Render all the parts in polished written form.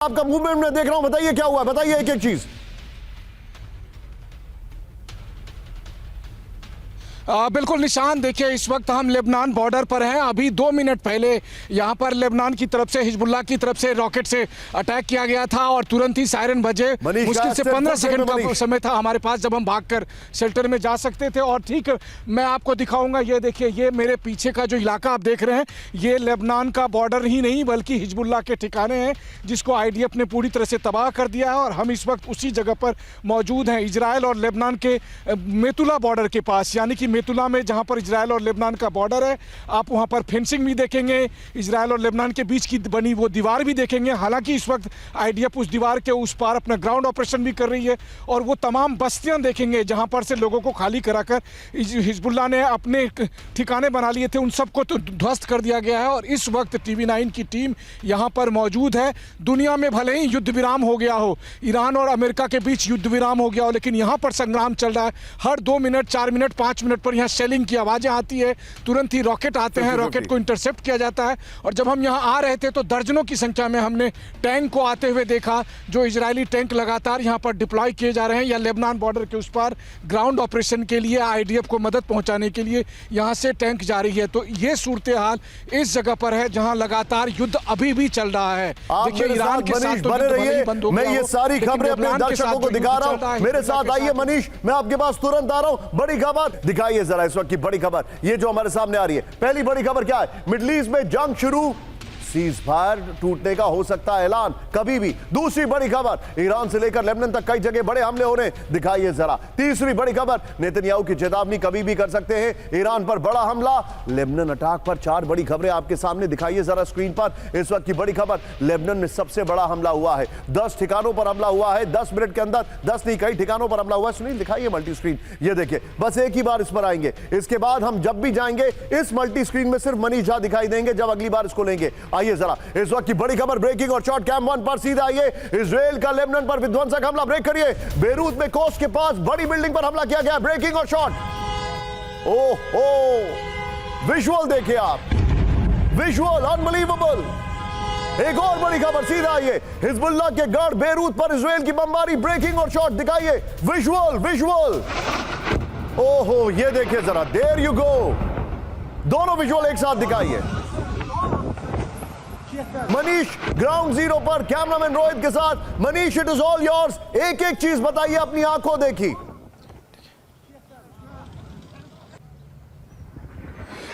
आपका मूवमेंट में देख रहा हूं, बताइए क्या हुआ, बताइए एक एक चीज। बिल्कुल निशान, देखिए इस वक्त हम लेबनान बॉर्डर पर हैं। अभी 2 मिनट पहले यहाँ पर लेबनान की तरफ से, हिजबुल्लाह की तरफ से रॉकेट से अटैक किया गया था और तुरंत ही सायरन बजे। मुश्किल से 15 सेकंड का समय था हमारे पास जब हम भागकर शेल्टर में जा सकते थे। और ठीक मैं आपको दिखाऊंगा, ये देखिए, ये मेरे पीछे का जो इलाका आप देख रहे हैं, ये लेबनान का बॉर्डर ही नहीं बल्कि हिजबुल्लाह के ठिकाने हैं, जिसको IDF ने पूरी तरह से तबाह कर दिया है। और हम इस वक्त उसी जगह पर मौजूद हैं, इजराइल और लेबनान के मेतुला बॉर्डर के पास, यानी कि मेतुला में जहां पर इजराइल और लेबनान का बॉर्डर है। आप वहां पर फेंसिंग भी देखेंगे, इजराइल और लेबनान के बीच की बनी वो दीवार भी देखेंगे। हालांकि इस वक्त IDF उस दीवार के उस पार अपना ग्राउंड ऑपरेशन भी कर रही है और वो तमाम बस्तियां देखेंगे जहां पर से लोगों को खाली कराकर हिजबुल्लाह ने अपने ठिकाने बना लिए थे, उन सबको तो ध्वस्त कर दिया गया है। और इस वक्त TV9 की टीम यहां पर मौजूद है। दुनिया में भले ही युद्ध विराम हो गया हो, ईरान और अमेरिका के बीच युद्ध विराम हो गया हो, लेकिन यहां पर संग्राम चल रहा है। हर 2 मिनट, 4 मिनट, 5 मिनट पर यहाँ शेलिंग की आवाजें आती है, तुरंत ही रॉकेट आते हैं, रॉकेट को इंटरसेप्ट किया जाता है। और जब हम यहाँ आ रहे थे तो दर्जनों की संख्या में हमने टैंक को आते हुए देखा, जो इजरायली टैंक लगातार यहाँ पर डिप्लॉय किए जा रहे हैं या लेबनान बॉर्डर के उस पार ग्राउंड ऑपरेशन के लिए IDF को मदद पहुंचाने के लिए यहाँ से टैंक जा रही है। तो ये सूरत हाल इस जगह पर है जहाँ लगातार युद्ध अभी भी चल रहा है। देखिए ईरान के साथ तो रहिए, मैं ये सारी खबरें अपने दर्शकों को दिखा रहा हूँ। मेरे साथ आइए मनीष, मैं आपके पास तुरंत आ रहा हूँ। बड़ी खबर दिखाइए जरा इस वक्त की बड़ी खबर, ये जो हमारे सामने आ रही है। पहली बड़ी खबर क्या है? मिडिल ईस्ट में जंग शुरू, सीज फायर टूटने का हो सकता है ऐलान कभी भी। दूसरी बड़ी खबर, ईरान से लेकर लेबनान तक कई जगह बड़े हमले हो रहे हैं, दिखाइए जरा। तीसरी बड़ी खबर, नेतन्याहू की चेतावनी कभी भी कर सकते हैं, ईरान पर बड़ा हमला, लेबनान अटैक पर 4 बड़ी खबरें आपके सामने, दिखाइए जरा स्क्रीन पर। इस वक्त की बड़ी खबर, लेबनान में सबसे बड़ा हमला हुआ है, 10 ठिकानों पर हमला हुआ है, 10 मिनट के अंदर, 10 नहीं कई ठिकानों पर हमला हुआ है। सुनील दिखाइए मल्टी स्क्रीन, ये देखिए, बस एक ही बार इस पर आएंगे, इसके बाद हम जब भी जाएंगे इस मल्टी स्क्रीन में सिर्फ मनीष झा दिखाई देंगे जब अगली बार इसको लेंगे। आइए जरा इस वक्त की बड़ी खबर, ब्रेकिंग और शॉर्ट कैम 1 पर सीधा आइए। इजराइल का लेबनान पर विध्वंसक हमला, ब्रेक करिए। बेरूत में कोस्ट के पास बड़ी बिल्डिंग पर हमला किया गया, ब्रेकिंग और शॉर्ट। ओह विजुअल देखिए आप, विजुअल अनबिलीवेबल। एक और बड़ी खबर सीधा आइए, हिजबुल्लाह के गढ़ बेरूत पर इजराइल की बमबारी, ब्रेकिंग और शॉर्ट दिखाइए, विजुअल विजुअल। ओहो ये देखिए जरा, देयर यू गो, दोनों विजुअल एक साथ दिखाइए। मनीष ग्राउंड जीरो पर कैमरामैन रोहित के साथ। Manish it is all yours, एक एक चीज बताइए, अपनी आंखों देखी।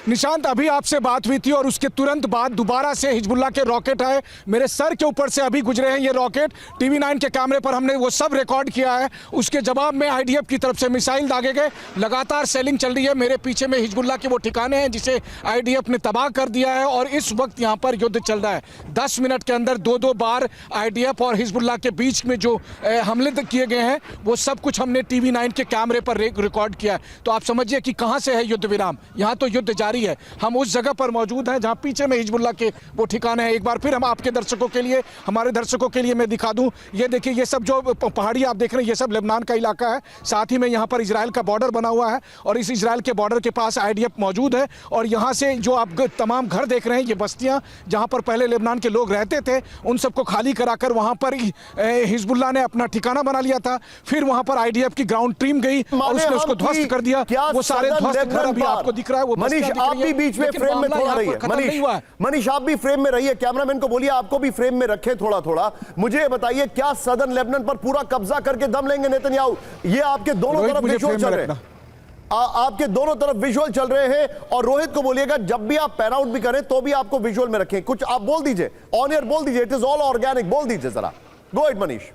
निशांत, अभी आपसे बात हुई थी और उसके तुरंत बाद दोबारा से हिजबुल्लाह के रॉकेट आए, मेरे सर के ऊपर से अभी गुजरे हैं ये रॉकेट। TV9 के कैमरे पर हमने वो सब रिकॉर्ड किया है। उसके जवाब में IDF की तरफ से मिसाइल दागे गए, लगातार सेलिंग चल रही है। मेरे पीछे में हिजबुल्लाह के वो ठिकाने हैं जिसे IDF ने तबाह कर दिया है और इस वक्त यहाँ पर युद्ध चल रहा है। 10 मिनट के अंदर 2-2 बार IDF और हिजबुल्लाह के बीच में जो हमले किए गए हैं वो सब कुछ हमने TV9 के कैमरे पर रिकॉर्ड किया है। तो आप समझिए कि कहाँ से है युद्ध विराम, यहाँ तो युद्ध जारी है। हम उस जगह पर मौजूद हैं जहां पीछे में हिजबुल्लाह के वो ठिकाने हैं। एक बार फिर हम आपके दर्शकों के लिए, हमारे दर्शकों के लिए मैं दिखा दूं, ये देखिए, ये सब जो पहाड़ी आप देख रहे हैं ये सब लेबनान का इलाका है। साथ ही में यहाँ पर इजराइल का बॉर्डर बना हुआ है और इस इजराइल के बॉर्डर के पास IDF मौजूद है। और यहाँ से जो आप तमाम घर देख रहे हैं, ये बस्तियाँ जहाँ पर पहले लेबनान के लोग रहते थे, उन सबको खाली कराकर वहाँ पर हिजबुल्लाह ने अपना ठिकाना बना लिया था। फिर वहाँ पर IDF की ग्राउंड टीम गई और उसने उसको ध्वस्त कर दिया। वो सारे ध्वस्त घर अभी आपको दिख रहा है। वो मनीष बीच में फ्रेम में थोड़ा रहिए, मनीष आप भी फ्रेम में रहिए, कैमरामैन को बोलिए आपको भी फ्रेम में रखे थोड़ा थोड़ा। मुझे बताइए, क्या सदर्न लेबनान पर पूरा कब्जा करके दम लेंगे नेतन्याहू? ये आपके दोनों तरफ विजुअल चल रहे हैं, आपके दोनों तरफ विजुअल चल रहे हैं। और रोहित को बोलिएगा जब भी आप पैन आउट भी करें तो भी आपको विजुअल में रखें। कुछ आप बोल दीजिए, ऑन एयर बोल दीजिए, इट इज ऑल ऑर्गेनिक, बोल दीजिए जरा। Go it Manish.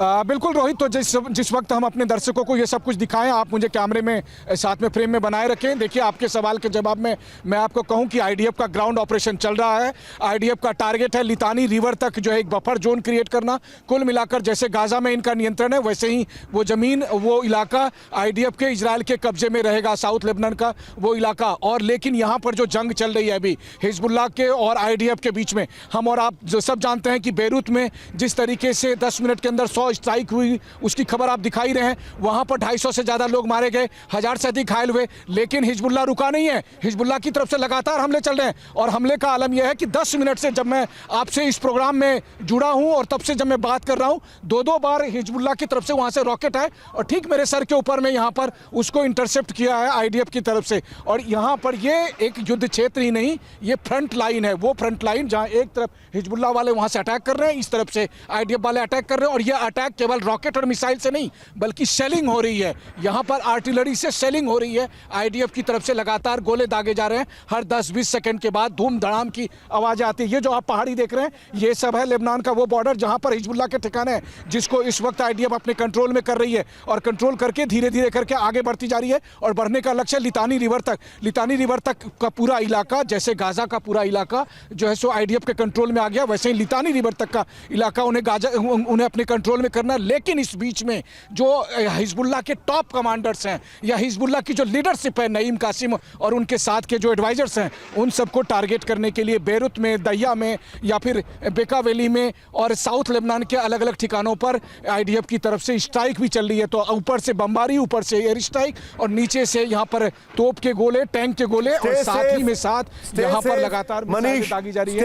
बिल्कुल रोहित, तो जिस वक्त हम अपने दर्शकों को ये सब कुछ दिखाएं, आप मुझे कैमरे में साथ में फ्रेम में बनाए रखें। देखिए, आपके सवाल के जवाब में मैं आपको कहूं कि IDF का ग्राउंड ऑपरेशन चल रहा है। IDF का टारगेट है लितानी रिवर तक जो है एक बफर जोन क्रिएट करना। कुल मिलाकर जैसे गाजा में इनका नियंत्रण है, वैसे ही वो जमीन, वो इलाका IDF के, इजराइल के कब्जे में रहेगा, साउथ लेबनान का वो इलाका। और लेकिन यहाँ पर जो जंग चल रही है अभी हिजबुल्लाह के और IDF के बीच में, हम और आप जो सब जानते हैं कि बेरूत में जिस तरीके से 10 मिनट के अंदर 100 स्ट्राइक हुई, उसकी खबर आप दिखा ही रहे हैं। वहां पर 250 से ज्यादा लोग मारे गए, 1000 से अधिक घायल हुए, लेकिन हिजबुल्लाह रुका नहीं है। हिजबुल्लाह की तरफ से लगातार हमले चल रहे हैं और हमले का आलम यह है कि 10 मिनट से जब मैं आपसे इस प्रोग्राम में जुड़ा हूं और तब से जब मैं बात कर रहा हूं, दो बार हिजबुल्लाह की तरफ से वहां से रॉकेट आए और ठीक मेरे सर के ऊपर में यहां पर उसको इंटरसेप्ट किया है आईडीएफ की तरफ से। और यहां पर ये एक युद्ध क्षेत्र ही नहीं, ये फ्रंट लाइन है, वो फ्रंट लाइन जहां एक तरफ हिजबुल्लाह वाले वहां से अटैक कर रहे हैं, इस तरफ से आईडीएफ वाले अटैक कर रहे हैं। और ये अटैक केवल रॉकेट और मिसाइल से नहीं बल्कि शेलिंग हो रही है, यहां पर आर्टिलरी से शेलिंग हो रही है। आईडीएफ की तरफ से लगातार गोले दागे जा रहे हैं, हर 10-20 सेकंड के बाद धूम धड़ाम की आवाजें आती है। ये जो आप पहाड़ी देख रहे हैं, ये सब है लेबनान का वो बॉर्डर जहां पर हिजबुल्लाह के ठिकाने हैं, जिसको इस वक्त आईडीएफ अपने कंट्रोल में कर रही है और कंट्रोल करके धीरे धीरे करके आगे बढ़ती जा रही है और बढ़ने का लक्ष्य लितानी रिवर तक। लितानी रिवर तक का पूरा इलाका, जैसे गाजा का पूरा इलाका जो है सो आईडीएफ के कंट्रोल में आ गया, वैसे ही लितानी रिवर तक का इलाका उन्हें अपने कंट्रोल में करना। लेकिन इस बीच में जो हिजबुल्लाह के टॉप कमांडर्स हैं या हिजबुल्लाह की जो लीडरशिप है, नईम कासिम और उनके साथ के जो एडवाइजर्स हैं, उन सबको टारगेट करने के लिए बेरूत में, दहिया में या फिर बेका वैली में और साउथ लेबनान के अलग अलग ठिकानों पर आईडीएफ की तरफ से स्ट्राइक भी चल रही है। तो ऊपर से बमबारी, ऊपर से एयर स्ट्राइक और नीचे से यहाँ पर तोप के गोले, टैंक के गोले और साथ ही में साथ यहाँ पर लगातार मिसाइलें दागी जा रही है।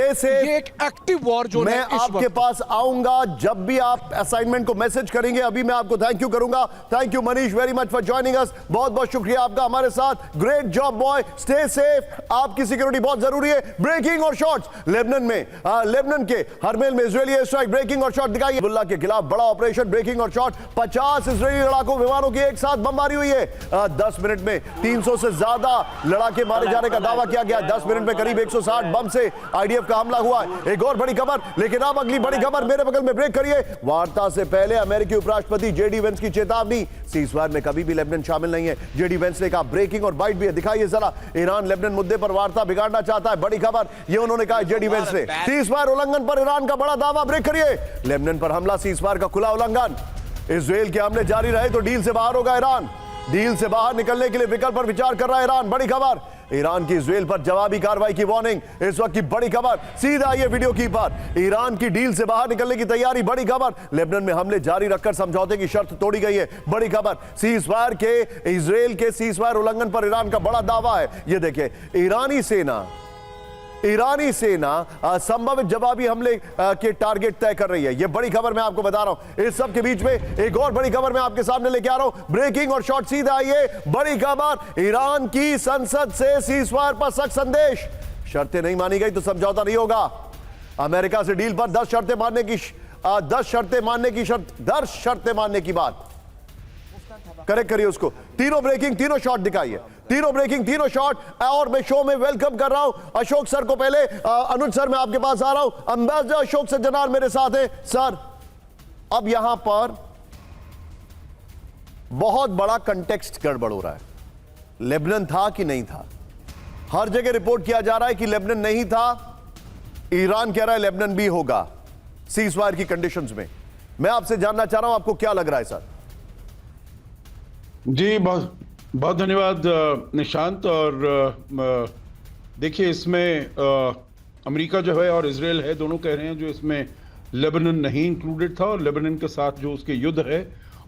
ये एक एक्टिव वॉर जोन है। मैं आपके पास आऊंगा जब भी आप असाइनमेंट को मैसेज करेंगे। अभी मैं आपको थैंक यू करूंगा। Thank you Manish very much for joining us. बहुत बहुत शुक्रिया आपका हमारे साथ। Great job boy, stay safe. आपकी सिक्योरिटी बहुत जरूरी है। ब्रेकिंग और शॉट्स लेबनान में, लेबनान के हरमेल में इजरायली एयर स्ट्राइक, ब्रेकिंग और शॉट दिखाई। हिजबुल्लाह के खिलाफ बड़ा ऑपरेशन ब्रेकिंग और शॉट। 50 इजरायली लड़ाकों विमानों की एक साथ बमबारी हुई है। 10 मिनट में 300 से ज्यादा लड़ाके मारे जाने का दावा किया गया। 10 मिनट में करीब 160 बम से आईडीएफ का हमला हुआ। एक और बड़ी खबर, लेकिन अब अगली बड़ी खबर मेरे बगल में। ब्रेक करिए। वार्ता से पहले अमेरिकी उपराष्ट्रपति जेडी वेंस की चेतावनी, सीजफायर में कभी भी लेबनान शामिल नहीं है। जेडी वेंस ने कहा ब्रेकिंग और बाइट भी है। दिखाइए जरा, ईरान लेबनान मुद्दे पर वार्ता बिगाड़ना चाहता है। बड़ी खबर ये उन्होंने कहा जेडी वेंस ने। सीजफायर उल्लंघन पर ईरान का बड़ा दावा। ब्रेक करिए। लेबनान पर हमला, सीजफायर का खुला उल्लंघन। इजरायल के हमले जारी रहे तो डील से बाहर होगा ईरान। डील से बाहर निकलने के लिए विकल्प पर विचार कर रहा है ईरान। बड़ी खबर, ईरान की इजरायल पर जवाबी कार्रवाई की वार्निंग। इस वक्त की बड़ी खबर, सीधा ये वीडियो की पर। ईरान की डील से बाहर निकलने की तैयारी। बड़ी खबर, लेबनान में हमले जारी रखकर समझौते की शर्त तोड़ी गई है। बड़ी खबर, सीजफायर के, इजरायल के सीजफायर उल्लंघन पर ईरान का बड़ा दावा है। ये देखिए, ईरानी सेना संभावित जवाबी हमले के टारगेट तय कर रही है। यह बड़ी खबर मैं आपको बता रहा हूं। इस सब के बीच में एक और बड़ी खबर मैं आपके सामने लेके आ रहा हूं। ब्रेकिंग और शॉर्ट सीधा आइए। बड़ी खबर, ईरान की संसद से सीजफायर पर सख्त संदेश। शर्तें नहीं मानी गई तो समझौता नहीं होगा। अमेरिका से डील पर 10 शर्तें मानने की बात। करेक्ट करिए उसको। तीनों ब्रेकिंग, तीनों शॉट दिखाइए। तीनों ब्रेकिंग, तीनों शॉट। और मैं शो में वेलकम कर रहा हूं अशोक सर को। पहले अनुज सर, मैं आपके पास आ रहा हूं। अंबेसडर अशोक सज्जनार मेरे साथ हैं। सर, अब यहां पर बहुत बड़ा कंटेक्स्ट गड़बड़ हो रहा है। लेबनान था कि नहीं था? हर जगह रिपोर्ट किया जा रहा है कि लेबनान नहीं था। ईरान कह रहा है लेबनान भी होगा सीजफायर की कंडीशंस में। मैं आपसे जानना चाह रहा हूं, आपको क्या लग रहा है सर? जी, बहुत बहुत धन्यवाद निशांत। और देखिए, इसमें अमेरिका जो है और इजराइल है, दोनों कह रहे हैं जो इसमें लेबनान नहीं इंक्लूडेड था और लेबनान के साथ जो उसके युद्ध है।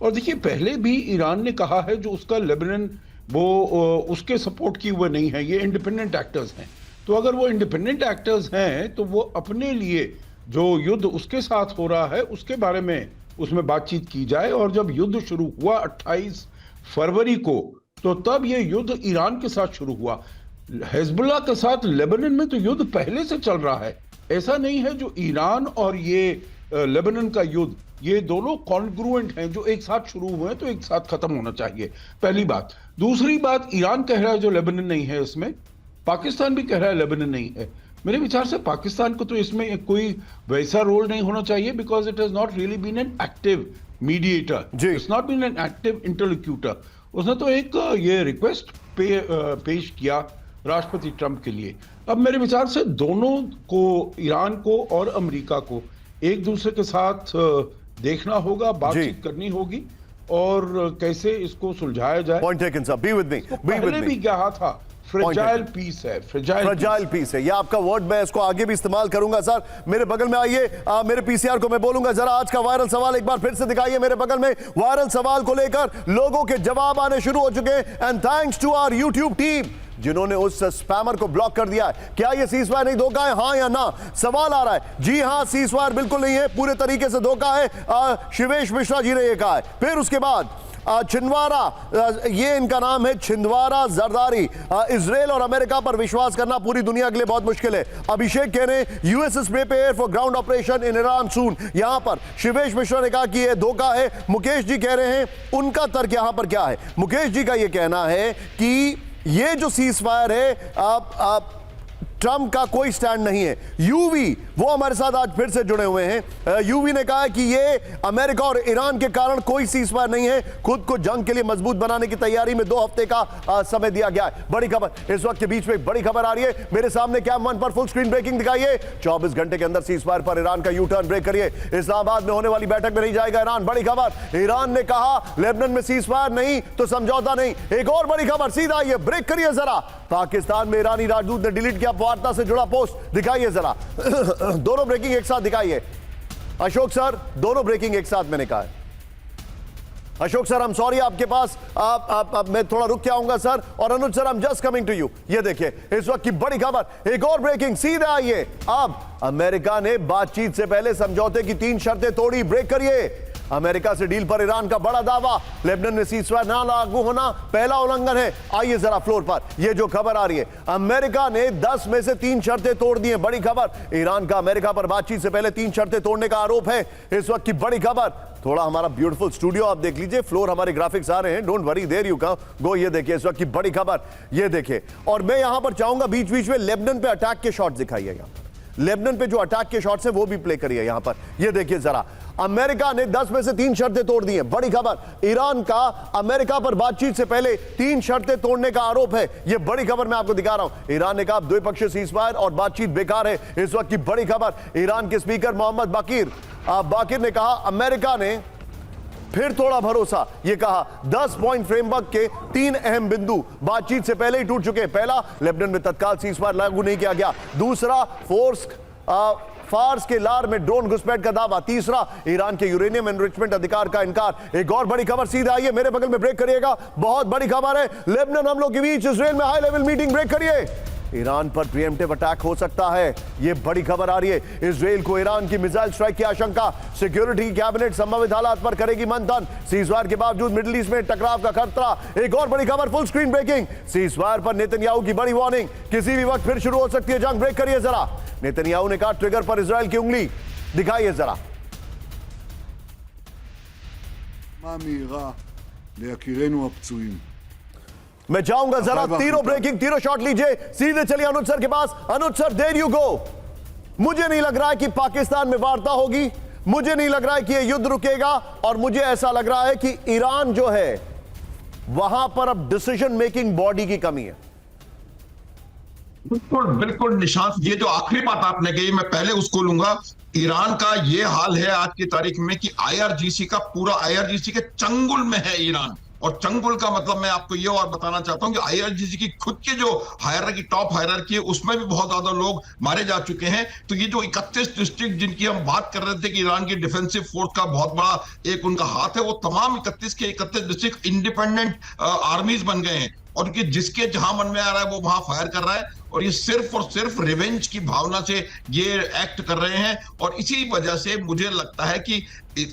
और देखिए, पहले भी ईरान ने कहा है जो उसका लेबनान वो उसके सपोर्ट की हुए नहीं है, ये इंडिपेंडेंट एक्टर्स हैं। तो अगर वो इंडिपेंडेंट एक्टर्स हैं तो वो अपने लिए जो युद्ध उसके साथ हो रहा है उसके बारे में उसमें बातचीत की जाए। और जब युद्ध शुरू हुआ 28 फरवरी को, तो तब ये युद्ध ईरान के साथ शुरू हुआ। हिजबुल्लाह के साथ लेबनान में तो युद्ध पहले से चल रहा है। ऐसा नहीं है जो ईरान और ये लेबनान का युद्ध, ये दोनों कॉन्ग्रुएंट हैं, जो एक साथ शुरू हुए हैं तो एक साथ खत्म होना चाहिए। पहली बात। दूसरी बात, ईरान कह रहा है जो लेबनान नहीं है इसमें, पाकिस्तान भी कह रहा है लेबनान नहीं है। मेरे विचार से पाकिस्तान को तो इसमें कोई वैसा रोल नहीं होना चाहिए, because it has not really been an active mediator, it's not been an active interlocutor. उसने तो एक ये रिक्वेस्ट पेश किया राष्ट्रपति ट्रंप के लिए। अब मेरे विचार से दोनों को, ईरान को और अमेरिका को, एक दूसरे के साथ देखना होगा, बातचीत करनी होगी और कैसे इसको सुलझाया जाए। Point taken sir, be with me. पहले भी कहा था फ्रेजाइल पीस है, फ्रेजाइल पीस है, ये आपका वर्ड, मैं इसको आगे भी इस्तेमाल करूंगा सर। मेरे बगल में आइए, मेरे पीसीआर को मैं बोलूंगा जरा आज का वायरल सवाल एक बार फिर से दिखाइए। मेरे बगल में वायरल सवाल को लेकर लोगों के जवाब आने शुरू हो चुके हैं, and thanks to our YouTube team जिन्होंने उस स्पैमर को ब्लॉक कर दिया है। क्या यह सीजफायर नहीं धोखा है, हां या ना? सवाल आ रहा है। जी हां, सीजफायर बिल्कुल नहीं है, पूरे तरीके से धोखा है। शिवेश मिश्रा जी ने यह कहा है। फिर उसके बाद छिंदवारा, ये इनका नाम है छिंदवारा जरदारी, इजराइल और अमेरिका पर विश्वास करना पूरी दुनिया के लिए बहुत मुश्किल है। अभिषेक कह रहे हैं US is prepare for ground operation in Iran soon. यहां पर शिवेश मिश्रा ने कहा कि यह धोखा है। मुकेश जी कह रहे हैं, उनका तर्क यहां पर क्या है? मुकेश जी का यह कहना है कि ये जो सीजफायर है ट्रंप का कोई स्टैंड नहीं है। यूवी वो हमारे साथ आज फिर से जुड़े हुए हैं। यूवी ने कहा है कि ये अमेरिका और ईरान के कारण कोई सीजफायर नहीं है, खुद को जंग के लिए मजबूत बनाने की तैयारी में 2 हफ्ते का समय दिया गया है। बड़ी खबर इस वक्त के बीच में, बड़ी खबर आ रही है मेरे सामने कैम वन पर, फुल स्क्रीन ब्रेकिंग दिखाइए। 24 घंटे के अंदर सीजफायर पर ईरान का यू टर्न ब्रेक करिए। इस्लामाबाद में होने वाली बैठक में नहीं जाएगा ईरान। बड़ी खबर, ईरान ने कहा लेबनान में सीजफायर नहीं तो समझौता नहीं। एक और बड़ी खबर, सीधा ये ब्रेक करिए जरा। पाकिस्तान में ईरानी राजदूत ने डिलीट किया वार्ता से जुड़ा पोस्ट, दिखाइए जरा। दोनों ब्रेकिंग एक साथ दिखाइए। अशोक सर, दोनों ब्रेकिंग एक साथ मैंने कहा है। अशोक सर, I'm सॉरी, आपके पास मैं थोड़ा रुक के आऊंगा सर। और अनुज sir, I'm just coming to you। ये देखिए इस वक्त की बड़ी खबर, एक और ब्रेकिंग, सीधे आइए। अब अमेरिका ने बातचीत से पहले समझौते की 3 शर्तें तोड़ी, ब्रेक करिए। अमेरिका से डील पर ईरान का बड़ा दावा, लेबनान में सीजफायर ना लागू होना पहला उल्लंघन है। आइए जरा फ्लोर पर, ये जो खबर आ रही है, अमेरिका ने 10 में से 3 शर्तें तोड़ दी हैं। बड़ी खबर, ईरान का अमेरिका पर बातचीत से पहले 3 शर्तें तोड़ने का आरोप है। इस वक्त की बड़ी खबर, थोड़ा हमारा ब्यूटीफुल स्टूडियो आप देख लीजिए, फ्लोर हमारे ग्राफिक्स आ रहे हैं, don't worry, there you go. ये देखिए इस वक्त की बड़ी खबर, ये देखिए। और मैं यहां पर चाहूंगा बीच बीच में लेबनान पे अटैक के शॉट्स दिखाइए। यहां लेबनान पे जो अटैक के शॉट्स हैं वो भी प्ले करिए यहां पर। ये देखिए जरा, अमेरिका ने 10 में से 3 शर्तें तोड़ दी हैं। बड़ी खबर, ईरान का अमेरिका पर बातचीत से पहले 3 शर्तें तोड़ने का आरोप है। यह बड़ी खबर मैं आपको दिखा रहा हूं। ईरान ने कहा द्विपक्षीय सीजफायर और बातचीत बेकार है। इस वक्त की बड़ी खबर, ईरान के स्पीकर मोहम्मद बाकिर ने कहा अमेरिका ने फिर थोड़ा भरोसा। यह कहा 10 पॉइंट फ्रेमवर्क के 3 अहम बिंदु बातचीत से पहले ही टूट चुके हैं। पहला, लेबनान में तत्काल सीजफायर लागू नहीं किया गया। दूसरा, फार्स के लार में ड्रोन घुसपैठ का दावा। तीसरा, ईरान के यूरेनियम एनरिचमेंट अधिकार का इनकार। एक और बड़ी खबर, सीधा आइए मेरे बगल में, ब्रेक करिएगा। बहुत बड़ी खबर है, लेबनान हमलों के बीच इजराइल में हाई लेवल मीटिंग, ब्रेक करिए। ईरान पर प्रीएम्प्टिव अटैक हो सकता है, यह बड़ी खबर आ रही है। इजराइल को ईरान की मिसाइल स्ट्राइक की आशंका। सिक्योरिटी कैबिनेट संभावित हालात पर करेगी मंथन। सीजफायर के बावजूद मिडिल ईस्ट में टकराव का खतरा। एक और बड़ी खबर, फुल स्क्रीन ब्रेकिंग, सीजफायर पर नेतन्याहू की बड़ी वार्निंग, किसी भी वक्त फिर शुरू हो सकती है जंग। ब्रेक करिए जरा। नेतन्याहू ने कहा ट्रिगर पर इजराइल की उंगली, दिखाइए जरा। मैं चाहूंगा जरा तीनों ब्रेकिंग, तीनों शॉट लीजिए। सीधे चलिए अनुज सर के पास। अनुज सर, देयर यू गो। मुझे नहीं लग रहा है कि पाकिस्तान में वार्ता होगी, मुझे नहीं लग रहा है कि यह युद्ध रुकेगा, और मुझे ऐसा लग रहा है कि ईरान जो है वहां पर अब डिसीजन मेकिंग बॉडी की कमी है। बिल्कुल बिल्कुल निशांत, ये जो आखिरी बात आपने कही मैं पहले उसको लूंगा। ईरान का ये हाल है आज की तारीख में कि आईआरजीसी का पूरा, आईआरजीसी के चंगुल में है ईरान। और चंगुल का मतलब मैं आपको ये और बताना चाहता हूं कि आईआरजीसी की खुद के जो हायरार्की, टॉप हायरार्की है, उसमें भी बहुत ज्यादा लोग मारे जा चुके हैं। तो ये जो 31 डिस्ट्रिक्ट जिनकी हम बात कर रहे थे कि ईरान की डिफेंसिव फोर्स का बहुत बड़ा एक उनका हाथ है, वो तमाम 31 के 31 डिस्ट्रिक्ट इंडिपेंडेंट आर्मीज बन गए हैं, और उनके जिसके जहां मन में आ रहा है वो वहां फायर कर रहा है। और ये सिर्फ और सिर्फ रिवेंज की भावना से ये एक्ट कर रहे हैं। और इसी वजह से मुझे लगता है कि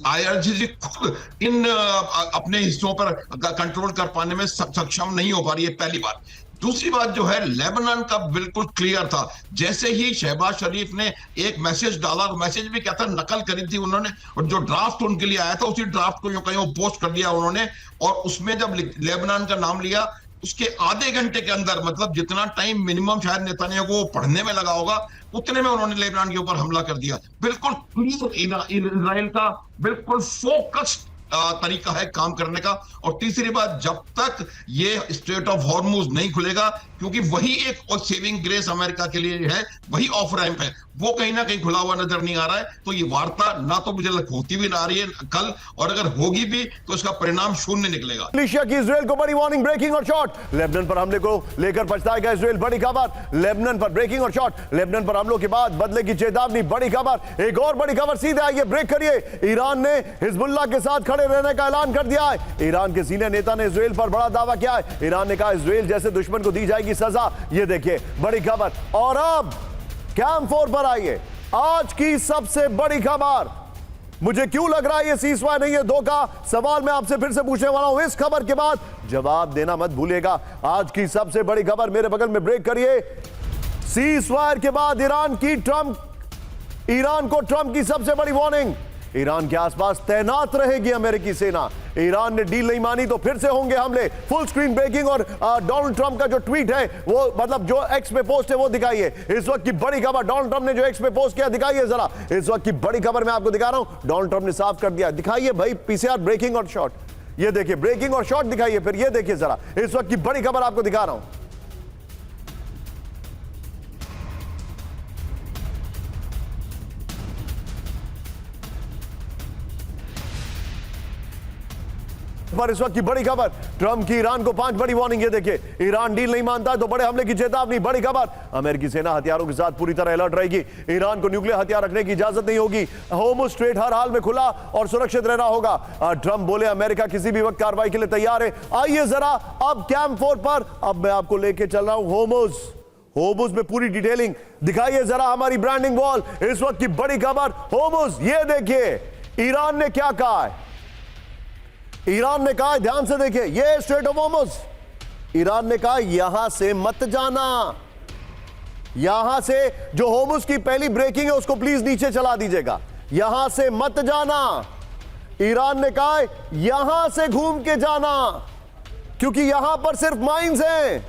आईआरजीसी खुद इन अपने हिस्सों पर कंट्रोल कर पाने में सक्षम नहीं हो पा रही है, पहली बात। दूसरी बात जो है, लेबनान का बिल्कुल क्लियर था। जैसे ही शहबाज शरीफ ने एक मैसेज डाला, मैसेज भी क्या था, नकल करी थी उन्होंने, और जो ड्राफ्ट उनके लिए आया था उसी ड्राफ्ट को यूं कहीं पोस्ट कर दिया उन्होंने। और उसमें जब लेबनान का नाम लिया, उसके आधे घंटे के अंदर, मतलब जितना टाइम मिनिमम शायद नेतन्याहू को पढ़ने में लगा होगा, उतने में उन्होंने लेबनान के ऊपर हमला कर दिया। बिल्कुल क्लियर इजराइल का बिल्कुल फोकस्ड तरीका है काम करने का। और तीसरी बात, जब तक ये स्ट्रेट ऑफ हॉर्मुज नहीं खुलेगा, क्योंकि वही एक सेविंग ग्रेस अमेरिका के लिए है, वही ऑफ रैंप है, वो कहीं ना कहीं खुला हुआ नजर नहीं आ रहा है। तो ये वार्ता ना तो मुझे होती भी ना आ रही है कल, और अगर होगी भी तो इसका परिणाम शून्य निकलेगा। मलेशिया की इजराइल को बड़ी वार्निंग, ब्रेकिंग और शॉट, लेबनान पर हमले को लेकर पछताएगा इजराइल, बड़ी खबर, लेबनान पर ब्रेकिंग और शॉट, लेबनान पर हमलों के बाद बदले की चेतावनी, बड़ी खबर। एक और बड़ी खबर सीधे आइए, ब्रेक करिए, ईरान ने हिजबुल्लाह के साथ खड़े रहने का ऐलान कर दिया है। ईरान के सीनियर नेता ने इजराइल पर बड़ा दावा किया है। ईरान ने कहा इजराइल जैसे दुश्मन को दी जाएगी सजा। ये देखिए बड़ी खबर। और अब कैंप 4 पर आइए, आज की सबसे बड़ी खबर। मुझे क्यों लग रहा है ये सीजफायर नहीं है धोखा, सवाल मैं आपसे फिर से पूछने वाला हूं। इस खबर के बाद जवाब देना मत भूलिएगा। आज की सबसे बड़ी खबर, मेरे बगल में ब्रेक करिए। सीजफायर के बाद ईरान को ट्रंप की सबसे बड़ी वार्निंग। ईरान के आसपास तैनात रहेगी अमेरिकी सेना। ईरान ने डील नहीं मानी तो फिर से होंगे हमले। फुल स्क्रीन ब्रेकिंग और डोनाल्ड ट्रंप का जो ट्वीट है, वो मतलब जो एक्स पे पोस्ट है वो दिखाइए। इस वक्त की बड़ी खबर, डोनाल्ड ट्रंप ने जो एक्स पे पोस्ट किया दिखाइए जरा। इस वक्त की बड़ी खबर मैं आपको दिखा रहा हूं, डोनाल्ड ट्रंप ने साफ कर दिया। दिखाइए भाई पीसीआर ब्रेकिंग और शॉट, ये देखिए ब्रेकिंग और शॉट दिखाइए। फिर ये देखिए जरा, इस वक्त की बड़ी खबर आपको दिखा रहा हूं। पर इस वक्त की बड़ी खबर, ट्रंप की ईरान को 5 बड़ी वार्निंग। ये देखिए, ईरान डील नहीं मानता है तो बड़े हमले की चेतावनी, बड़ी खबर। अमेरिकी सेना हथियारों के साथ पूरी तरह अलर्ट रहेगी। ईरान को न्यूक्लियर हथियार रखने की इजाजत नहीं होगी। होर्मुज़ स्ट्रेट हर हाल में खुला और सुरक्षित रहना होगा। ट्रंप बोले अमेरिका किसी भी वक्त कार्रवाई के लिए तैयार है। आइए जरा अब कैंप 4 पर, अब मैं आपको लेके चल रहा हूं होर्मुज़ में पूरी डिटेलिंग दिखाइए जरा। हमारी ब्रांडिंग वॉल, इस वक्त की बड़ी खबर होर्मुज़। ये देखिए ईरान ने क्या कहा है। ईरान ने कहा, ध्यान से देखिए, ये स्ट्रेट ऑफ होर्मुज़। ईरान ने कहा यहां से मत जाना, यहां से जो होर्मुज़ की पहली ब्रेकिंग है उसको प्लीज नीचे चला दीजिएगा, यहां से मत जाना। ईरान ने कहा यहां से घूम के जाना, क्योंकि यहां पर सिर्फ माइंस हैं,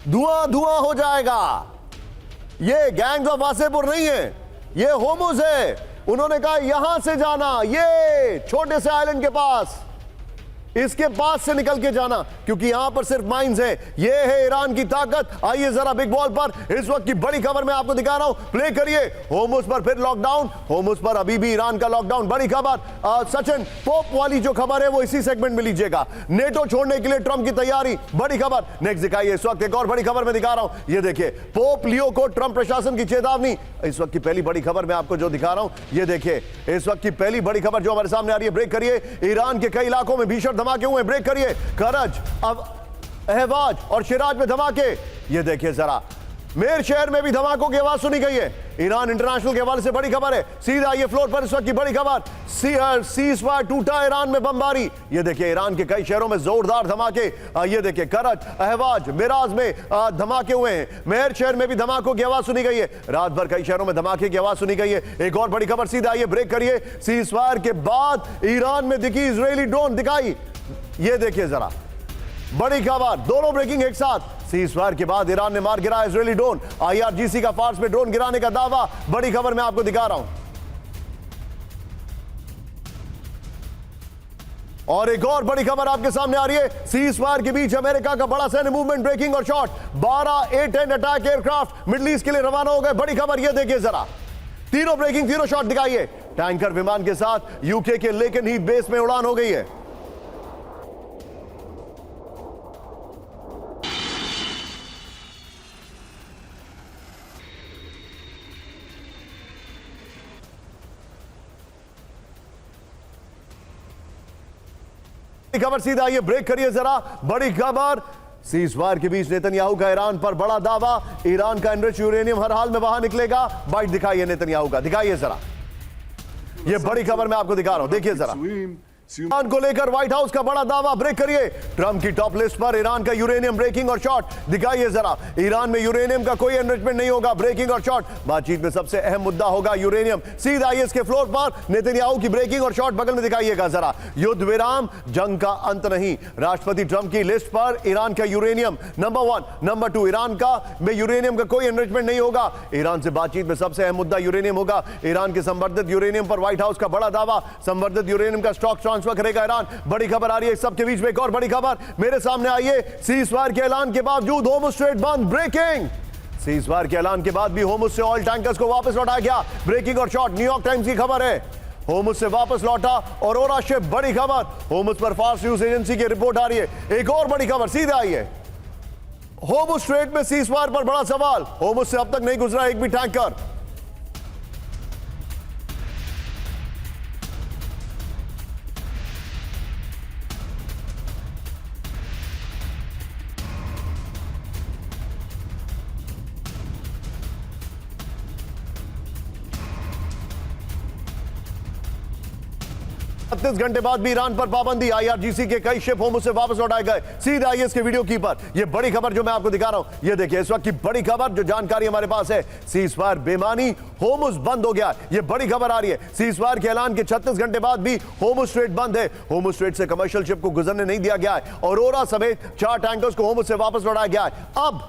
धुआं धुआं हो जाएगा। ये गैंग्स ऑफ वासेपुर नहीं है, ये होर्मुज़ है। उन्होंने कहा यहां से जाना, ये छोटे से आइलैंड के पास, इसके पास से निकल के जाना, क्योंकि यहां पर सिर्फ माइंस है। ये है ईरान की ताकत। आइए जरा बिग बॉल पर, इस वक्त की बड़ी खबर मैं आपको दिखा रहा हूं, प्ले करिए। होर्मुज़ पर फिर लॉकडाउन, होर्मुज़ पर अभी भी ईरान का लॉकडाउन, बड़ी खबर। सचिन, पोप वाली जो खबर है वो इसी सेगमेंट में लीजिएगा। नेटो छोड़ने के लिए ट्रंप की तैयारी, बड़ी खबर। नेक्स्ट दिखाइए। इस वक्त एक और बड़ी खबर मैं दिखा रहा हूं, ये देखिए, पोप लियो को ट्रंप प्रशासन की चेतावनी। इस वक्त की पहली बड़ी खबर मैं आपको जो दिखा रहा हूं, ये देखिए, इस वक्त की पहली बड़ी खबर जो हमारे सामने आ रही है, ब्रेक करिए। ईरान के कई इलाकों में भीषण धमाके हुए, ब्रेक करिए। करज, अब अहवाज और शिराज में धमाके। ये देखिए जरा, मेर शहर में भी धमाकों की आवाज सुनी गई है। ईरान इंटरनेशनल के हवाले से बड़ी खबर है। सीधा ये फ्लोर पर इस वक्त की बड़ी खबर, सीज़फायर टूटा, ईरान में बमबारी। ये देखिए, ईरान के कई शहरों में जोरदार धमाके। ये देखिए, करज, अहवाज, मिराज में धमाके हुए हैं। मेर शहर में भी धमाकों की आवाज सुनी गई है। रात भर कई शहरों में धमाके की आवाज सुनी गई है। एक और बड़ी खबर, सीधा ये ब्रेक करिए। सीज़फायर के बाद ईरान में दिखी इजरायली ड्रोन, दिखाई, ये देखिए जरा, बड़ी खबर, दोनों ब्रेकिंग एक साथ। सीज़फायर के बाद ईरान ने मार गिराया इजरायली ड्रोन। IRGC का फार्स में ड्रोन गिराने का दावा, बड़ी खबर मैं आपको दिखा रहा हूं। और एक और बड़ी खबर आपके सामने आ रही है। सीज़फायर के बीच अमेरिका का बड़ा सैन्य मूवमेंट, ब्रेकिंग और shot. 12 A-10 attack aircraft middle east के लिए रवाना हो गए, बड़ी खबर। ये देखिए जरा, तीनों ब्रेकिंग, तीनों शॉट दिखाइए। टैंकर विमान के साथ यूके के लेकनहीथ बेस में उड़ान हो गई है। खबर सीधा, ये ब्रेक करिए जरा, बड़ी खबर। सीज़फायर के बीच नेतन्याहू का ईरान पर बड़ा दावा, ईरान का एनरिच यूरेनियम हर हाल में बाहर निकलेगा। बाइट दिखाइए नेतन्याहू का, दिखाइए जरा, ये बड़ी खबर मैं आपको दिखा रहा हूं, देखिए जरा। ईरान को लेकर व्हाइट हाउस का बड़ा दावा, ब्रेक करिए। ट्रंप की टॉप लिस्ट पर ईरान का यूरेनियम, ब्रेकिंग और शॉट, दिखाइए जरा। ईरान में यूरेनियम का कोई एनरिचमेंट नहीं होगा, ब्रेकिंग और शॉट। बातचीत में सबसे अहम मुद्दा होगा यूरेनियम। सीधा इसके फ्लोर पर नेतन्याहू की ब्रेकिंग और शॉट बगल में दिखाइएगा जरा। युद्ध विराम, जंग का अंत नहीं। राष्ट्रपति ट्रंप की लिस्ट पर ईरान का यूरेनियम नंबर 1, नंबर 2, ईरान का में यूरेनियम का कोई एनरिचमेंट नहीं होगा। ईरान से बातचीत में सबसे अहम मुद्दा यूरेनियम होगा। ईरान के संवर्धित यूरेनियम पर व्हाइट हाउस का बड़ा दावा। संवर्धित यूरेनियम का स्टॉक ट्रांसफर करेगा ईरान। बड़ी खबर आ रही है सबके बीच में, एक और बड़ी खबर मेरे सामने आई है। सीजफायर के ऐलान के बावजूद होर्मुज स्ट्रेट बंद। ब्रेकिंग, सीजफायर के ऐलान के बाद भी होर्मुज से ऑयल टैंकर्स को वापस लौटाया गया। ब्रेकिंग और शॉर्ट, न्यूयॉर्क टाइम्स की खबर है। होर्मुज से वापस लौटा औरोरा शिप। बड़ी खबर होर्मुज पर फार्स न्यूज एजेंसी की रिपोर्ट आ रही है। एक और बड़ी खबर सीधे आई है। होर्मुज स्ट्रेट में सीजफायर पर बड़ा सवाल। होर्मुज से अब तक नहीं गुजरा एक भी टैंकर। छत्तीस घंटे बाद भी ईरान पर पाबंदी। आईआरजीसी के कई शिप होर्मुज से वापस लौटाए गए। सीधे आइए इसके वीडियो की पर। यह बड़ी खबर जो मैं आपको दिखा रहा हूं, यह देखिए इस वक्त की बड़ी खबर जो जानकारी हमारे पास है। सीजफायर बेमानी, होर्मुज बंद हो गया। यह बड़ी खबर आ रही है। सीजफायर के ऐलान के 36 घंटे बाद भी होर्मुज स्ट्रेट बंद है। होर्मुज स्ट्रेट से कमर्शियल शिप को गुजरने नहीं दिया गया है। औरोरा समेत 4 टैंकर्स को होर्मुज से वापस लौटाया गया है। अब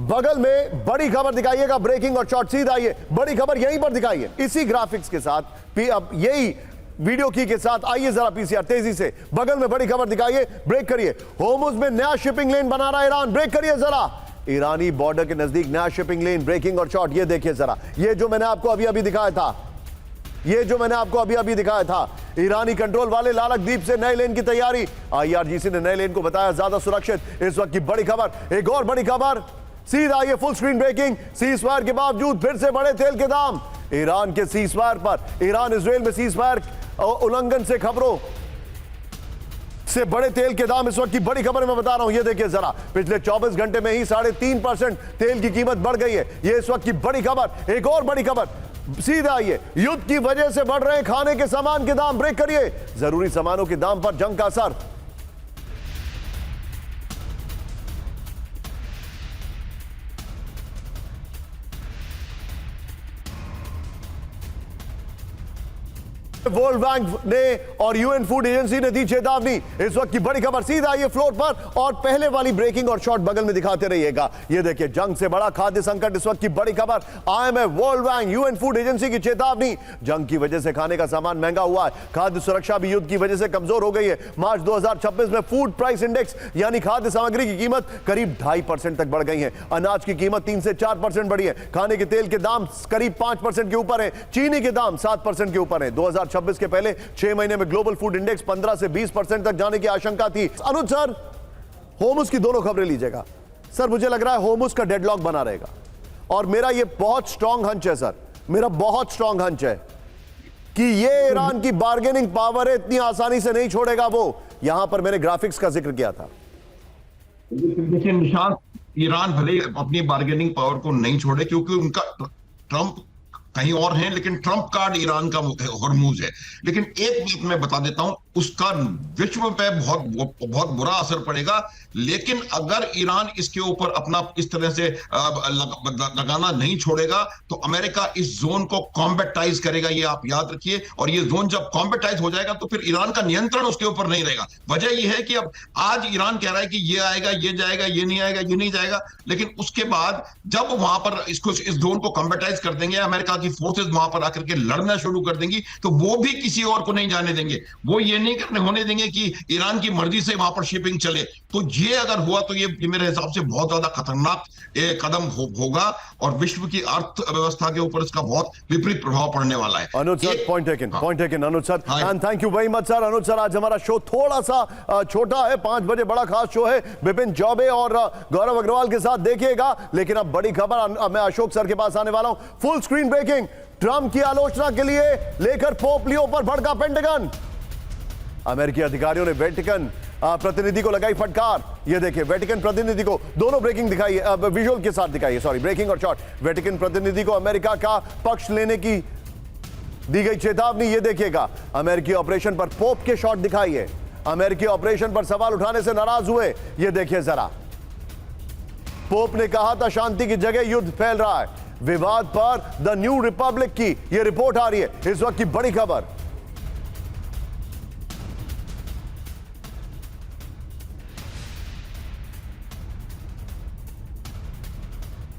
बगल में बड़ी खबर दिखाइएगा। ब्रेकिंग और शॉर्ट, सीधा आइए बड़ी खबर यहीं पर दिखाइए इसी ग्राफिक्स के साथ। अब यही वीडियो की के साथ आइए जरा पीसीआर तेजी से बगल में बड़ी खबर दिखाइए। ब्रेक करिए। होर्मुज में नया शिपिंग लेन बना रहा है ईरान। ब्रेक करिए जरा। ईरानी बॉर्डर के नजदीक नया शिपिंग लेन। ब्रेकिंग और शॉर्ट, ये देखिए जरा। ये जो मैंने आपको अभी अभी दिखाया था, ये जो मैंने आपको अभी अभी दिखाया था, ईरानी कंट्रोल वाले लालक द्वीप से नए लेन की तैयारी। आईआरजीसी ने नए लेन को बताया ज्यादा सुरक्षित। इस वक्त की बड़ी खबर, एक और बड़ी खबर सीधा आइए। Full screen breaking. सीजफायर के बावजूद फिर से बढ़े तेल के दाम। ईरान के सीजफायर पर, ईरान इजराइल में सीजफायर उल्लंघन से खबरों से बड़े तेल के दाम। इस वक्त की बड़ी खबर मैं बता रहा हूं, ये देखिए जरा। पिछले 24 घंटे में ही 3.5% तेल की कीमत बढ़ गई है। ये इस वक्त की बड़ी खबर। एक और बड़ी खबर सीधा आइए। युद्ध की वजह से बढ़ रहे हैं खाने के सामान के दाम। ब्रेक करिए। जरूरी सामानों के दाम पर जंग का असर। वर्ल्ड बैंक ने और यूएन फूड एजेंसी ने दी चेतावनी। इस वक्त की बड़ी खबर सीधा आइए फ्लोर पर और पहले वाली ब्रेकिंग और शॉर्ट बगल में दिखाते रहिएगा। ये देखिए जंग से बड़ा खाद्य संकट। इस वक्त की बड़ी खबर। IMF, world bank, UN food agency की चेतावनी। जंग की वजह से खाने का सामान महंगा हुआ है। खाद्य सुरक्षा भी युद्ध की वजह से कमजोर हो गई है। मार्च 2026 में फूड प्राइस इंडेक्स यानी खाद्य सामग्री की कीमत करीब 2.5% तक बढ़ गई है। अनाज की कीमत 3 से 4% बढ़ी है। खाने के तेल के दाम करीब 5% के ऊपर है। चीनी के दाम 7% के ऊपर है। 2026 के पहले 6 महीने में ग्लोबल फूड इंडेक्स 15 से 20% तक जाने की आशंका थी। अनुज सर, होर्मुज की दोनों खबरें लीजिएगा। सर मुझे लग रहा है होर्मुज का डेडलॉक बना रहेगा और मेरा यह बहुत स्ट्रांग हंच है सर, मेरा बहुत स्ट्रांग हंच है कि ये ईरान की बार्गेनिंग पावर है, इतनी आसानी से नहीं छोड़ेगा वो। यहां पर मैंने ग्राफिक्स का जिक्र किया था। देखिए निशांत, ईरान भले अपनी बार्गेनिंग पावर को नहीं छोड़े क्योंकि उनका ट्रंप कहीं और हैं, लेकिन ट्रंप कार्ड ईरान का होर्मुज है। लेकिन एक बात मैं बता देता हूं, उसका विश्व पे बहुत बुरा असर पड़ेगा। लेकिन अगर ईरान इसके ऊपर अपना इस तरह से लगाना नहीं छोड़ेगा तो अमेरिका इस जोन को कॉम्बेटाइज करेगा, ये आप याद रखिए। और ये जोन जब कॉम्बेटाइज हो जाएगा तो फिर ईरान का नियंत्रण उसके ऊपर नहीं रहेगा। वजह यह है कि अब आज ईरान कह रहा है कि ये आएगा, ये जाएगा, ये नहीं आएगा, ये नहीं जाएगा। लेकिन उसके बाद जब वहां पर इसको इस जोन को कॉम्बेटाइज कर देंगे, अमेरिका की फोर्सेस वहां पर आकर के लड़ना शुरू कर देंगी, तो वो भी किसी और को नहीं जाने देंगे। वो ये नहीं होने देंगे कि ईरान की मर्जी से वहां पर शिपिंग चले। तो ये अगर हुआ तो ये मेरे हिसाब से बहुत ज्यादा खतरनाक कदम होगा और विश्व की अर्थव्यवस्था के ऊपर इसका बहुत विपरीत प्रभाव पड़ने वाला है। Anuj sir, point taken Anuj sir, and thank you very much sir. Anuj sir, आज हमारा शो थोड़ा सा छोटा है, 5 बजे बड़ा खास शो है विपिन चौबे और गौरव अग्रवाल के साथ, देखिएगा। लेकिन अब बड़ी खबर, मैं अशोक सर के पास आने वाला हूं। Full screen breaking. ट्रंप की आलोचना के लिए लेकर पोप लियो पर भड़का पेंटागन। अमेरिकी अधिकारियों ने वेटिकन प्रतिनिधि को लगाई फटकार। ये देखिए वेटिकन प्रतिनिधि को, दोनों ब्रेकिंग दिखाइए, विजुअल के साथ दिखाइए, सॉरी, ब्रेकिंग और शॉर्ट। वेटिकन प्रतिनिधि को अमेरिका का पक्ष लेने की दी गई चेतावनी। ये देखिएगा अमेरिकी ऑपरेशन पर पोप के शॉट दिखाइए। अमेरिकी ऑपरेशन पर सवाल उठाने से नाराज हुए। ये देखिए जरा, पोप ने कहा था शांति की जगह युद्ध फैल रहा है। विवाद पर द न्यू रिपब्लिक की यह रिपोर्ट आ रही है, इस वक्त की बड़ी खबर।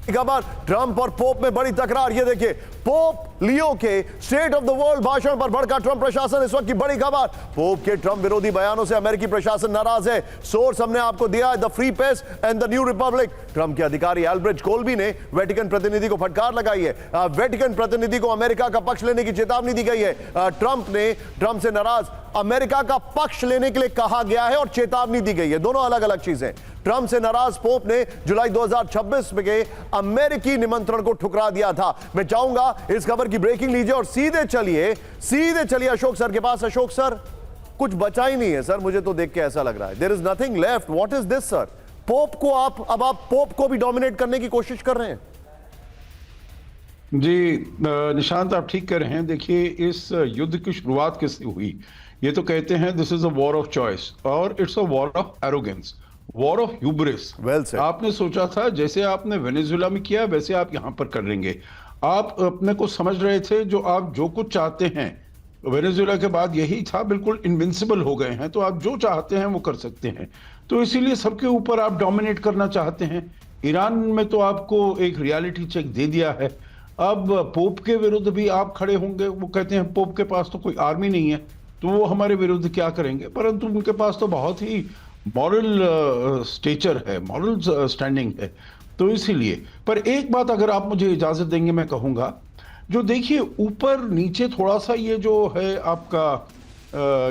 खबर, ट्रंप और पोप में बड़ी तकरार। ये देखिए, पोप लियो के स्टेट ऑफ द वर्ल्ड भाषण पर भड़का ट्रंप प्रशासन। इस वक्त की बड़ी खबर, पोप के ट्रंप विरोधी बयानों से अमेरिकी प्रशासन नाराज है। सोर्स हमने आपको दिया है, the free press and the new Republic. Trump के अधिकारी एल्ब्रिज कोल्बी ने वेटिकन प्रतिनिधि को फटकार लगाई है। वेटिकन प्रतिनिधि को अमेरिका का पक्ष लेने की चेतावनी दी गई है। ट्रंप से नाराज अमेरिका का पक्ष लेने के लिए कहा गया है और चेतावनी दी गई है, दोनों अलग अलग चीजें। ट्रंप से नाराज पोप ने जुलाई 2026 में के अमेरिकी निमंत्रण को ठुकरा दिया था। मैं चाहूंगा इस खबर की ब्रेकिंग लीजिए और सीधे चलिए अशोक सर के पास। अशोक सर, कुछ बचा ही नहीं है सर, मुझे तो देख के ऐसा लग रहा है, there is nothing left. What is this sir? Pope को आप पोप को भी डोमिनेट करने की कोशिश कर रहे हैं। जी निशांत, आप ठीक कह रहे हैं। देखिए, इस युद्ध की शुरुआत किससे हुई? ये तो कहते हैं this is a war of choice और it's a war of arrogance, war of hubris. Well said. आपने सोचा था जैसे आपने वेनेजुएला में किया वैसे आप यहां पर कर लेंगे। आप अपने को समझ रहे थे जो आप जो कुछ चाहते हैं, वेनेजुएला के बाद यही था, बिल्कुल इनविंसिबल हो गए हैं, तो आप जो चाहते हैं वो कर सकते हैं। तो इसीलिए सबके ऊपर आप डोमिनेट करना चाहते हैं। ईरान में तो आपको एक रियलिटी चेक दे दिया है। अब पोप के विरुद्ध भी आप खड़े होंगे। वो कहते हैं पोप के पास तो कोई आर्मी नहीं है, तो वो हमारे विरुद्ध क्या करेंगे, परंतु उनके पास तो बहुत ही मॉरल स्टेचर है, मॉरल स्टैंडिंग है। तो इसीलिए, पर एक बात अगर आप मुझे इजाजत देंगे मैं कहूंगा, जो देखिए ऊपर नीचे थोड़ा सा ये जो है आपका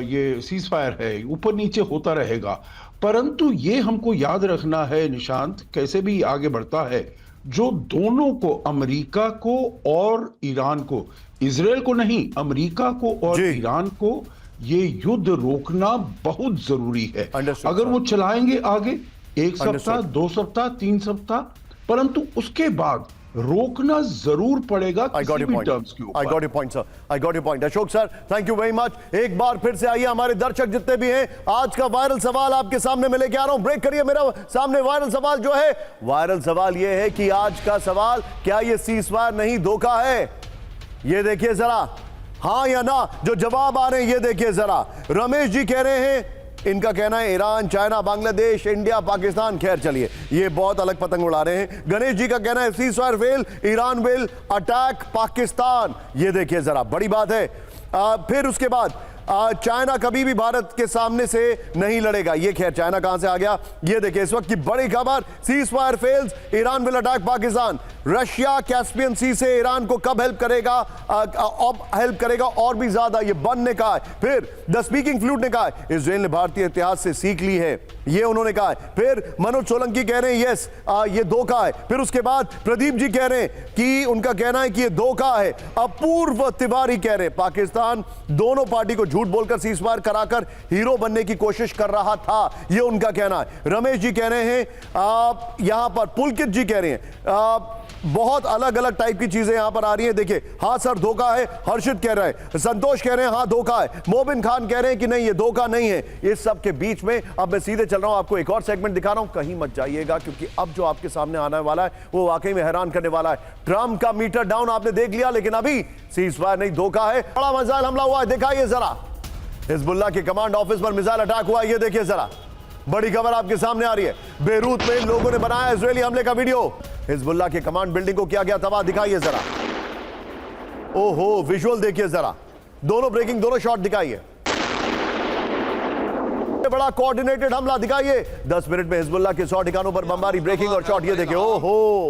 ये सीज फायर है, ऊपर नीचे होता रहेगा, परंतु ये हमको याद रखना है निशांत, कैसे भी आगे बढ़ता है, जो दोनों को, अमेरिका को और ईरान को, इजराइल को नहीं, अमेरिका को और ईरान को ये युद्ध रोकना बहुत जरूरी है। अगर वो चलाएंगे आगे 1 सप्ताह, 2 सप्ताह, 3 सप्ताह, परंतु उसके बाद रोकना जरूर पड़ेगा किसी भी टर्म्स के ऊपर। I got your point, sir. I got your point. Ashok sir, thank you very much. एक बार फिर से आइए, हमारे दर्शक जितने भी हैं, आज का वायरल सवाल आपके सामने मैं लेके आ रहा हूं। ब्रेक करिए, मेरा सामने वायरल सवाल जो है, वायरल सवाल ये है कि आज का सवाल, क्या ये सीजफायर नहीं धोखा है? ये देखिए जरा, हाँ या ना जो जवाब आ रहे हैं, ये देखिए जरा। रमेश जी कह रहे हैं, इनका कहना है Iran, China, Bangladesh, India, Pakistan. खैर चलिए, ये बहुत अलग पतंग उड़ा रहे हैं। गणेश जी का कहना है ceasefire fail, Iran will attack Pakistan. ये देखिए जरा, बड़ी बात है। फिर उसके बाद चाइना कभी भी भारत के सामने से नहीं लड़ेगा। ये खैर चाइना कहां से आ गया? ये देखिए इस वक्त की बड़ी खबर, ceasefire fails, Iran will attack Pakistan. Russia Caspian sea से ईरान को कब हेल्प करेगा और भी ज्यादा, ये बन ने कहा है। फिर द स्पीकिंग फ्लूट ने कहा है इजराइल ने भारतीय इतिहास से सीख ली है, ये उन्होंने कहा है। फिर मनोज सोलंकी कह रहे हैं यस ये धोखा है। फिर उसके बाद प्रदीप जी कह रहे हैं कि उनका कहना है कि ये धोखा है। अपूर्व तिवारी कह रहे हैं पाकिस्तान दोनों पार्टी को झूठ बोलकर सीजफायर कराकर हीरो बनने की कोशिश कर रहा था, ये उनका कहना है। रमेश जी कह रहे हैं, यहां पर पुलकित जी कह रहे हैं, बहुत अलग अलग टाइप की चीजें यहां पर आ रही हैं। देखिए, हाँ सर धोखा है, हर्षित कह रहे हैं, संतोष कह रहे हैं हाँ धोखा है, मोबिन खान कह रहे हैं कि नहीं ये धोखा नहीं है। इस सब के बीच में अब मैं सीधे चल रहा हूं, आपको एक और सेगमेंट दिखा रहा हूं, कहीं मत जाइएगा, क्योंकि अब जो आपके सामने आने वाला है वो वाकई में हैरान करने वाला है। ट्रंप का मीटर डाउन आपने देख लिया, लेकिन अभी सीजफायर नहीं, धोखा है। बड़ा मिसाइल हमला हुआ है, दिखाइए जरा। हिजबुल्लाह के कमांड ऑफिस पर मिसाइल अटैक हुआ, ये देखिए जरा, बड़ी खबर आपके सामने आ रही है। बेरूत में लोगों ने बनाया इजरायली हमले का वीडियो, हिजबुल्लाह के कमांड बिल्डिंग को किया गया तबाह, दिखाइए जरा। ओहो, विजुअल देखिए जरा, दोनों ब्रेकिंग, दोनों शॉट दिखाइए। बड़ा कोऑर्डिनेटेड हमला दिखाइए। 10 मिनट में हिजबुल्लाह के 100 ठिकानों पर बमबारी, ब्रेकिंग और शॉट, ये देखिए। ओहो,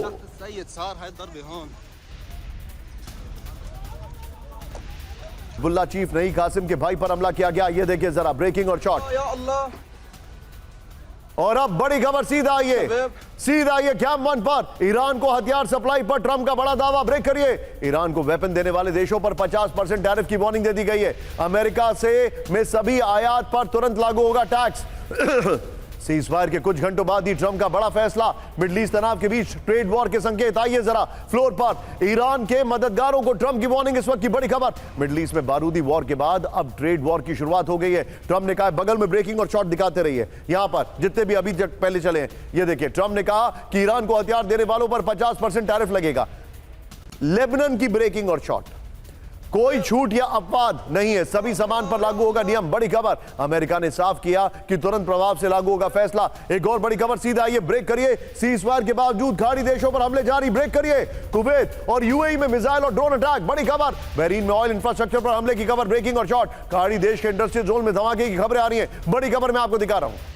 हिजबुल्लाह चीफ नहीं कासिम के भाई पर हमला किया गया, ये देखिए जरा, ब्रेकिंग और शॉट। और अब बड़ी खबर, सीधा आइए कैंप 1 पर, ईरान को हथियार सप्लाई पर ट्रंप का बड़ा दावा। ब्रेक करिए। ईरान को वेपन देने वाले देशों पर 50% टैरिफ की वार्निंग दे दी गई है। अमेरिका से में सभी आयात पर तुरंत लागू होगा टैक्स। सीजफायर के कुछ घंटों बाद ही ट्रंप का बड़ा फैसला, मिडल ईस्ट तनाव के बीच ट्रेड वॉर के संकेत। आइए जरा फ्लोर पर, ईरान के मददगारों को ट्रंप की वार्निंग। इस वक्त की बड़ी खबर, मिडल ईस्ट में बारूदी वॉर के बाद अब ट्रेड वॉर की शुरुआत हो गई है। ट्रंप ने कहा बगल में ब्रेकिंग और शॉट दिखाते रहिए। यहां पर जितने भी अभी तक पहले चले हैं, ये देखिए, ट्रंप ने कहा कि ईरान को हथियार देने वालों पर 50% टैरिफ लगेगा। लेबनान की ब्रेकिंग और शॉट, कोई छूट या अपवाद नहीं है, सभी सामान पर लागू होगा नियम। बड़ी खबर, अमेरिका ने साफ किया कि तुरंत प्रभाव से लागू होगा फैसला। एक और बड़ी खबर, सीधा आइए ब्रेक करिए। सीजफायर के बावजूद खाड़ी देशों पर हमले जारी, ब्रेक करिए। कुवैत और यूएई में मिसाइल और ड्रोन अटैक। बड़ी खबर, बहरीन में ऑयल इंफ्रास्ट्रक्चर पर हमले की खबर, ब्रेकिंग और शॉर्ट। खाड़ी देश के इंडस्ट्रियल जोन में धमाके की खबरें आ रही हैं। बड़ी खबर मैं आपको दिखा रहा हूं।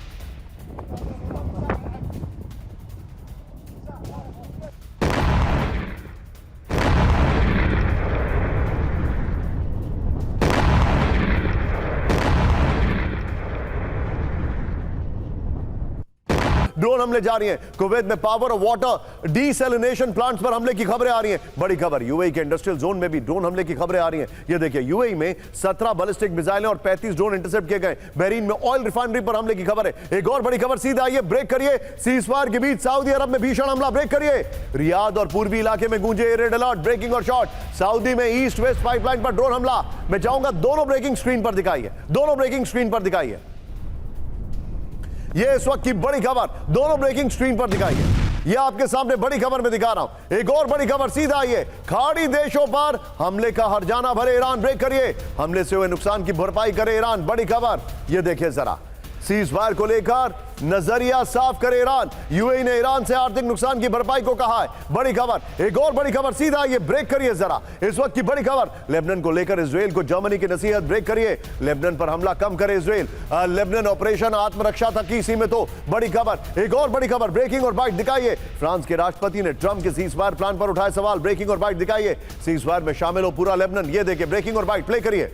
ड्रोन हमले जारी हैं। कुवैत में पावर और वाटर डीसैलिनेशन प्लांट्स पर हमले की खबरें आ रही हैं। बड़ी खबर, यूएई के इंडस्ट्रियल जोन में भी ड्रोन हमले की खबरें आ रही हैं। ये देखिए, यूएई में 17 बैलिस्टिक मिसाइलें और 35 ड्रोन इंटरसेप्ट किए गए। बहरीन में ऑयल रिफाइनरी पर हमले की खबर है। एक और बड़ी खबर, सीधा आइए ब्रेक करिए। सीजफायर के बीच सऊदी अरब में भीषण हमला, ब्रेक करिए। रियाद और पूर्वी इलाके में गूंजे रेड अलर्ट, ब्रेकिंग और शॉर्ट। सऊदी में ईस्ट वेस्ट पाइपलाइन पर ड्रोन हमला। मैं चाहूंगा दोनों ब्रेकिंग स्क्रीन पर दिखाइए, दोनों ब्रेकिंग स्क्रीन पर दिखाइए। ये इस वक्त की बड़ी खबर, दोनों ब्रेकिंग स्क्रीन पर दिखाइए। ये आपके सामने बड़ी खबर में दिखा रहा हूं। एक और बड़ी खबर, सीधा आइए। खाड़ी देशों पर हमले का हर्जाना भरे ईरान, ब्रेक करिए। हमले से हुए नुकसान की भरपाई करे ईरान। बड़ी खबर, ये देखिए जरा, सीजफायर को लेकर नजरिया साफ करे ईरान। यूएई ने ईरान से आर्थिक नुकसान की भरपाई को कहा है। बड़ी खबर, एक और बड़ी खबर, सीधा ये ब्रेक करिए जरा। इस वक्त की बड़ी खबर, लेबनान को लेकर इजराइल को जर्मनी की नसीहत, ब्रेक करिए। लेबनान पर हमला कम करे इजराइल। लेबनान ऑपरेशन आत्मरक्षा तक ही सीमित हो। बड़ी खबर, एक और बड़ी खबर, ब्रेकिंग और बाइट दिखाइए। फ्रांस के राष्ट्रपति ने ट्रंप के सीजफायर प्लान पर उठाए सवाल, ब्रेकिंग और बाइट दिखाइए। सीजफायर में शामिल हो पूरा लेबनान, ये देखिए, ब्रेकिंग और बाइट प्ले करिए।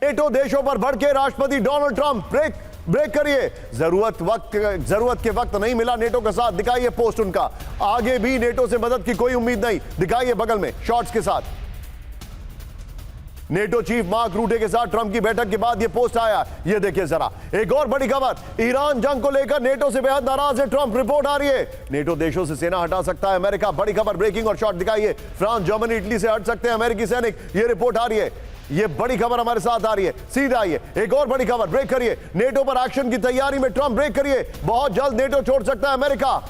नेटो देशों पर भड़के राष्ट्रपति डोनाल्ड ट्रंप, ब्रेक करिए। जरूरत के वक्त नहीं मिला नेटो का साथ, दिखाइए पोस्ट उनका। आगे भी नेटो से मदद की कोई उम्मीद नहीं, दिखाइए बगल में शॉर्ट्स के साथ। नेटो चीफ मार्क रूटे के साथ ट्रंप की बैठक के बाद यह पोस्ट आया, यह देखिए जरा। एक और बड़ी खबर, ईरान जंग को लेकर नेटो से बेहद नाराज है ट्रंप, रिपोर्ट आ रही है। नेटो देशों से सेना हटा सकता है अमेरिका। बड़ी खबर, ब्रेकिंग और शॉर्ट दिखाइए। फ्रांस, जर्मनी, इटली से हट सकते हैं अमेरिकी सैनिक, यह रिपोर्ट आ रही है। ये बड़ी खबर हमारे साथ आ रही है, सीधा आइए। एक और बड़ी खबर, ब्रेक करिए। नेटो पर एक्शन की तैयारी में ट्रंप, ब्रेक करिए। बहुत जल्द नेटो छोड़ सकता है अमेरिका।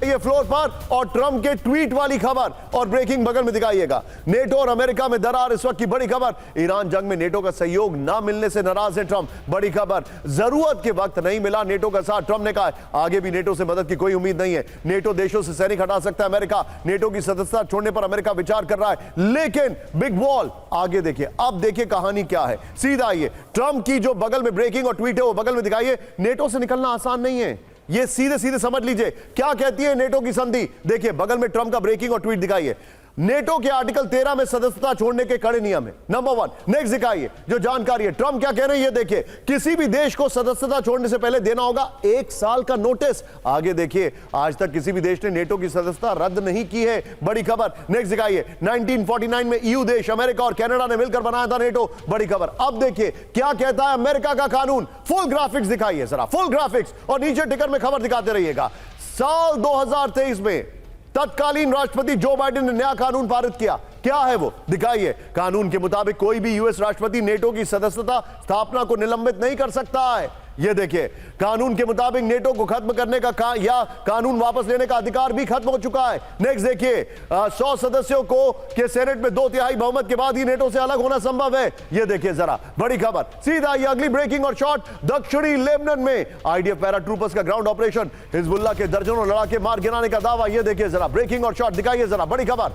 ये फ्लोर पर और ट्रंप के ट्वीट वाली खबर और ब्रेकिंग बगल में दिखाइएगा। नेटो और अमेरिका में दरार, इस वक्त की बड़ी खबर। ईरान जंग में नेटो का सहयोग ना मिलने से नाराज है ट्रंप। बड़ी खबर, जरूरत के वक्त नहीं मिला नेटो का साथ, ट्रंप ने कहा आगे भी नेटो से मदद की कोई उम्मीद नहीं है। नेटो देशों से सैनिक हटा सकता है अमेरिका। नेटो की सदस्यता छोड़ने पर अमेरिका विचार कर रहा है, लेकिन बिग वॉल आगे देखिए। अब देखिए कहानी क्या है, सीधा आइए। ट्रंप की जो बगल में ब्रेकिंग और ट्वीट है वो बगल में दिखाइए। नेटो से निकलना आसान नहीं है, ये सीधे सीधे समझ लीजिए क्या कहती है नेटो की संधि। देखिए बगल में ट्रंप का ब्रेकिंग और ट्वीट दिखाइए। नेटो के आर्टिकल 13 में सदस्यता छोड़ने के कड़े नियम है, नंबर 1। नेक्स्ट दिखाइए जो जानकारी है, ट्रंप क्या कह रहे हैं ये देखिए। किसी भी देश को सदस्यता छोड़ने से पहले देना होगा 1 साल का नोटिस। आगे देखिए, आज तक किसी भी देश ने नेटो की सदस्यता रद्द नहीं की है। बड़ी खबर, नेक्स्ट दिखाइए। 1949 में ईयू देश अमेरिका और कनाडा ने मिलकर बनाया था नेटो। बड़ी खबर, अब देखिए क्या कहता है अमेरिका का कानून। फुल ग्राफिक्स दिखाइए जरा, फुल ग्राफिक्स, और नीचे टिकर में खबर दिखाते रहिएगा। साल 2023 में तत्कालीन राष्ट्रपति जो बाइडेन ने नया कानून पारित किया, क्या है वो दिखाइए। कानून के मुताबिक कोई भी यूएस राष्ट्रपति नेटो की सदस्यता स्थापना को निलंबित नहीं कर सकता है। ये देखिए, कानून के मुताबिक नेटो को खत्म करने का या कानून वापस लेने का अधिकार भी खत्म हो चुका है। नेक्स्ट देखिए, 100 सदस्यों को के सेनेट में 2/3 बहुमत के बाद ही नेटो से अलग होना संभव है। ये देखिए जरा, बड़ी खबर, सीधा ये अगली ब्रेकिंग और शॉर्ट। दक्षिणी लेबनान में आईडीएफ पैराट्रूपर्स का ग्राउंड ऑपरेशन, हिजबुल्लाह के दर्जनों लड़ाके मार गिराने का दावा। ये देखिए जरा, ब्रेकिंग और शॉर्ट दिखाइए जरा। बड़ी खबर,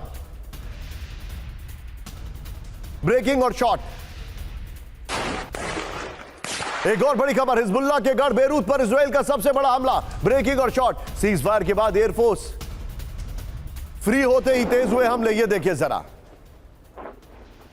ब्रेकिंग और शॉर्ट। एक और बड़ी खबर, हिजबुल्लाह के गढ़ बेरूत पर इजराइल का सबसे बड़ा हमला, ब्रेकिंग और शॉर्ट। सीजफायर के बाद एयरफोर्स फ्री होते ही तेज हुए हमले, ये देखिए जरा।